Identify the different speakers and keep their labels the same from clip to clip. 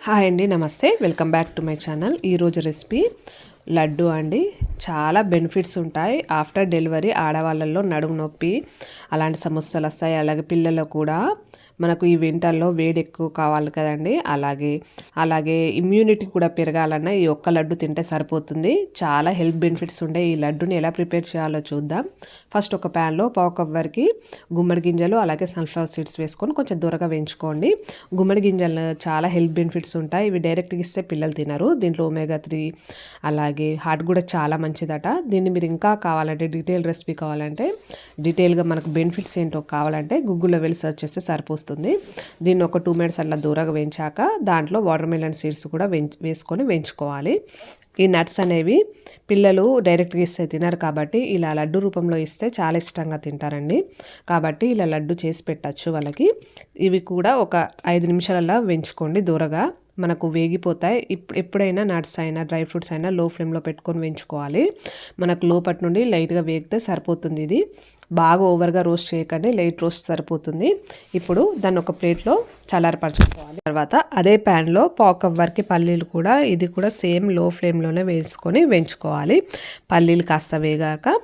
Speaker 1: Hi అండి, నమస్తే. Welcome back to my channel. ఈరోజు రెసిపీ లడ్డు అండి. చాలా బెనిఫిట్స్ ఉంటాయి. ఆఫ్టర్ డెలివరీ ఆడవాళ్ళల్లో నడుము నొప్పి అలాంటి సమస్యలు వస్తాయి. అలాగే పిల్లలు కూడా మనకు ఈ వింటర్లో వేడి ఎక్కువ కావాలి కదండి. అలాగే ఇమ్యూనిటీ కూడా పెరగాలన్నా ఈ ఒక్క లడ్డు తింటే సరిపోతుంది. చాలా హెల్త్ బెనిఫిట్స్ ఉంటాయి. ఈ లడ్డుని ఎలా ప్రిపేర్ చేయాలో చూద్దాం. ఫస్ట్ ఒక ప్యాన్లో పావు కప్ వరకు గుమ్మడి గింజలు అలాగే సన్ఫ్లవర్ సీడ్స్ వేసుకొని కొంచెం దూరగా వేయించుకోండి. గుమ్మడి గింజలు చాలా హెల్త్ బెనిఫిట్స్ ఉంటాయి. ఇవి డైరెక్ట్గా ఇస్తే పిల్లలు తినరు. దీంట్లో omega-3 అలాగే హార్ట్ కూడా చాలా మంచిదట. దీన్ని మీరు ఇంకా కావాలంటే డీటెయిల్ రెసిపీ కావాలంటే డీటెయిల్గా మనకు బెనిఫిట్స్ ఏంటో కావాలంటే గూగుల్లో వెళ్ళి సెర్చ్ చేస్తే సరిపోతుంది. దీన్ని ఒక 2 మినిట్స్ అట్లా దూరంగా వేయించాక దాంట్లో వాటర్ మెలన్ సీడ్స్ కూడా వేసుకొని వేయించుకోవాలి. ఈ నట్స్ అనేవి పిల్లలు డైరెక్ట్గా ఇస్తే తినరు కాబట్టి ఇలా లడ్డు రూపంలో ఇస్తే చాలా ఇష్టంగా తింటారండి. కాబట్టి ఇలా లడ్డు చేసి పెట్టచ్చు వాళ్ళకి. ఇవి కూడా ఒక 5 నిమిషాలలో వేయించుకోండి. దూరగా మనకు వేగిపోతాయి. ఎప్పుడైనా నట్స్ అయినా డ్రై ఫ్రూట్స్ అయినా లో ఫ్లేమ్లో పెట్టుకొని వేయించుకోవాలి. మనకు లోపటి నుండి లైట్గా వేగితే సరిపోతుంది. ఇది బాగా ఓవర్గా రోస్ట్ చేయకండి, లైట్ రోస్ట్ సరిపోతుంది. ఇప్పుడు దాన్ని ఒక ప్లేట్లో చల్లారపరచుకోవాలి. తర్వాత అదే ప్యాన్లో పావు కప్ వరకు పల్లీలు కూడా ఇది కూడా సేమ్ లో ఫ్లేమ్లోనే వేసుకొని వేయించుకోవాలి. పల్లీలు కాస్త వేగాక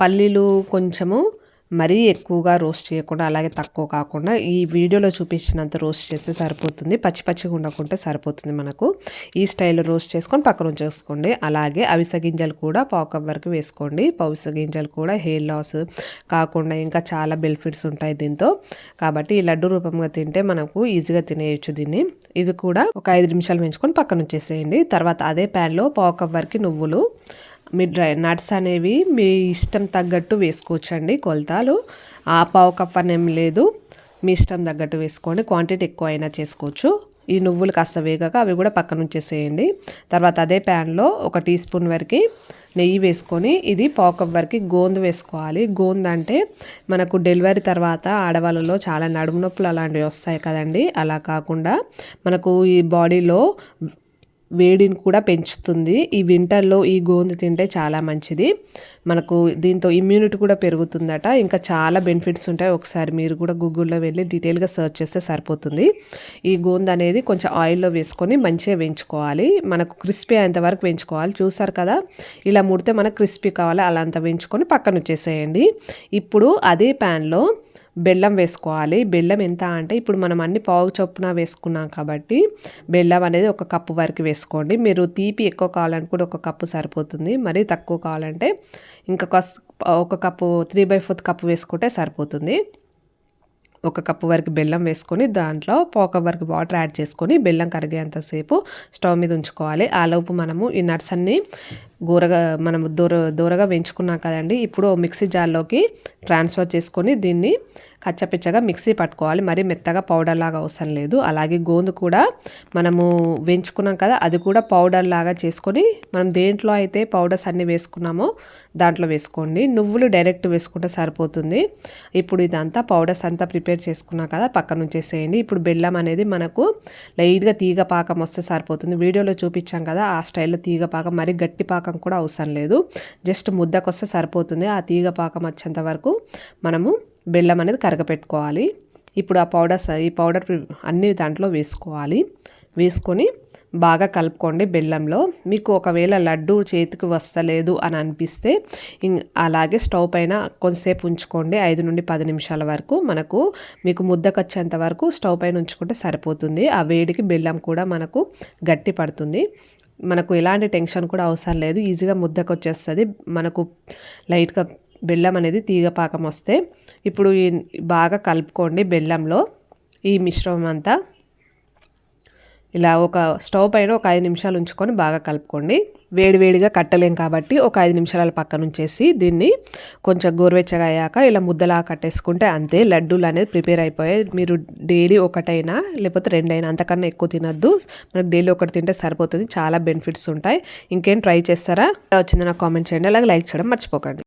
Speaker 1: పల్లీలు కొంచెము మరీ ఎక్కువగా రోస్ట్ చేయకుండా అలాగే తక్కువ కాకుండా ఈ వీడియోలో చూపించినంత రోస్ట్ చేస్తే సరిపోతుంది. పచ్చి పచ్చిగా ఉండకుంటే సరిపోతుంది. మనకు ఈ స్టైల్లో రోస్ట్ చేసుకొని పక్కన ఉంచేసుకోండి. అలాగే అవిసె గింజలు కూడా పావు కప్ వరకు వేసుకోండి. అవిసె గింజలు కూడా హెయిర్ లాస్ కాకుండా ఇంకా చాలా బెనిఫిట్స్ ఉంటాయి దీంతో. కాబట్టి ఈ లడ్డు రూపంగా తింటే మనకు ఈజీగా తినేయచ్చు దీన్ని. ఇది కూడా ఒక 5 నిమిషాలు వేయించుకొని పక్కన ఉంచేసేయండి. తర్వాత అదే ప్యాన్లో పావు కప్ వరకు నువ్వులు, మీ నట్స్ అనేవి మీ ఇష్టం తగ్గట్టు వేసుకోవచ్చండి. కొలతలు ఆ పావు కప్ అనేం లేదు, మీ ఇష్టం తగ్గట్టు వేసుకోండి. క్వాంటిటీ ఎక్కువ అయినా చేసుకోవచ్చు. ఈ నువ్వులు కాస్త వేగాక అవి కూడా పక్కన ఉంచేసేయండి. తర్వాత అదే ప్యాన్లో ఒక టీ స్పూన్ వరకు నెయ్యి వేసుకొని ఇది పావు కప్ వరకు గోందు వేసుకోవాలి. గోందు అంటే మనకు డెలివరీ తర్వాత ఆడవాళ్ళలో చాలా నడుము నొప్పులు అలాంటివి వస్తాయి కదండి. అలా కాకుండా మనకు ఈ బాడీలో వేడిని కూడా పెంచుతుంది. ఈ వింటర్లో ఈ గోందు తింటే చాలా మంచిది. మనకు దీంతో ఇమ్యూనిటీ కూడా పెరుగుతుందట. ఇంకా చాలా బెనిఫిట్స్ ఉంటాయి. ఒకసారి మీరు కూడా గూగుల్లో వెళ్ళి డీటెయిల్గా సెర్చ్ చేస్తే సరిపోతుంది. ఈ గోందు అనేది కొంచెం ఆయిల్లో వేసుకొని మంచిగా వేయించుకోవాలి. మనకు క్రిస్పీ అయ్యేంత వరకు వేయించుకోవాలి. చూసారు కదా, ఇలా ముడితే మనకు క్రిస్పీ కావాలి. అలా అంతా వేయించుకొని పక్కన వచ్చేసేయండి. ఇప్పుడు అదే ప్యాన్లో బెల్లం వేసుకోవాలి. బెల్లం ఎంత అంటే ఇప్పుడు మనం అన్ని పావు చొప్పున వేసుకున్నాం కాబట్టి బెల్లం అనేది ఒక కప్పు వరకు వేసుకోండి. మీరు తీపి ఎక్కువ కావాలంటే కూడా ఒక కప్పు సరిపోతుంది. మరీ తక్కువ కావాలంటే ఇంకా ఒక కప్పు 3/4 కప్పు వేసుకుంటే సరిపోతుంది. ఒక కప్పు వరకు బెల్లం వేసుకొని దాంట్లో పావు కప్ వరకు వాటర్ యాడ్ చేసుకొని బెల్లం కరిగేంతసేపు స్టవ్ మీద ఉంచుకోవాలి. ఆలోపు మనము ఈ నట్స్ అన్నీ మనము దూరగా వేయించుకున్నాం కదండి. ఇప్పుడు మిక్సీ జార్లోకి ట్రాన్స్ఫర్ చేసుకొని దీన్ని కచ్చపిచ్చగా మిక్సీ పట్టుకోవాలి. మరి మెత్తగా పౌడర్ లాగా అవసరం లేదు. అలాగే గోందు కూడా మనము వేయించుకున్నాం కదా, అది కూడా పౌడర్ లాగా చేసుకొని మనం దేంట్లో అయితే పౌడర్స్ అన్నీ వేసుకున్నామో దాంట్లో వేసుకోండి. నువ్వులు డైరెక్ట్ వేసుకుంటే సరిపోతుంది. ఇప్పుడు ఇదంతా పౌడర్స్ అంతా ప్రిపేర్ చేసుకున్నాం కదా, పక్కన ఉంచేసేయండి. ఇప్పుడు బెల్లం అనేది మనకు లైట్గా తీగ పాకం వస్తే సరిపోతుంది. వీడియోలో చూపించాం కదా ఆ స్టైల్లో తీగ పాకం, మరి గట్టి పాకం కూడా అవసరం లేదు. జస్ట్ ముద్దకు వస్తే సరిపోతుంది. ఆ తీగ పాకం వచ్చేంత వరకు మనము బెల్లం అనేది కరగపెట్టుకోవాలి. ఇప్పుడు ఈ పౌడర్ అన్ని దాంట్లో వేసుకోవాలి. వేసుకొని బాగా కలుపుకోండి బెల్లంలో. మీకు ఒకవేళ లడ్డు చేతికి వస్తలేదు అని అనిపిస్తే అలాగే స్టవ్ పైన కొంతసేపు ఉంచుకోండి. 5 నుండి 10 నిమిషాల వరకు మీకు ముద్దకు వచ్చేంత వరకు స్టవ్ పైన ఉంచుకుంటే సరిపోతుంది. ఆ వేడికి బెల్లం కూడా మనకు గట్టి పడుతుంది. మనకు ఎలాంటి టెన్షన్ కూడా అవసరం లేదు. ఈజీగా ముద్దకు వచ్చేస్తుంది. మనకు లైట్గా బెల్లం అనేది తీగ పాకం వస్తే ఇప్పుడు బాగా కలుపుకోండి బెల్లంలో ఈ మిశ్రమం అంతా. ఇలా ఒక స్టవ్ పైన ఒక 5 నిమిషాలు ఉంచుకొని బాగా కలుపుకోండి. వేడివేడిగా కట్టలేం కాబట్టి ఒక 5 నిమిషాల పక్కన ఉంచేసి దీన్ని కొంచెం గోరువెచ్చగా అయ్యాక ఇలా ముద్దలా కట్టేసుకుంటే అంతే, లడ్డూలు అనేది ప్రిపేర్ అయిపోయాయి. మీరు డైలీ ఒకటైనా లేకపోతే 2 అయినా, అంతకన్నా ఎక్కువ తినద్దు. మనకు డైలీ ఒకటి తింటే సరిపోతుంది. చాలా బెనిఫిట్స్ ఉంటాయి. ఇంకేం ట్రై చేస్తారా వచ్చిందో నాకు కామెంట్ చేయండి. అలాగే లైక్ చేయడం మర్చిపోకండి.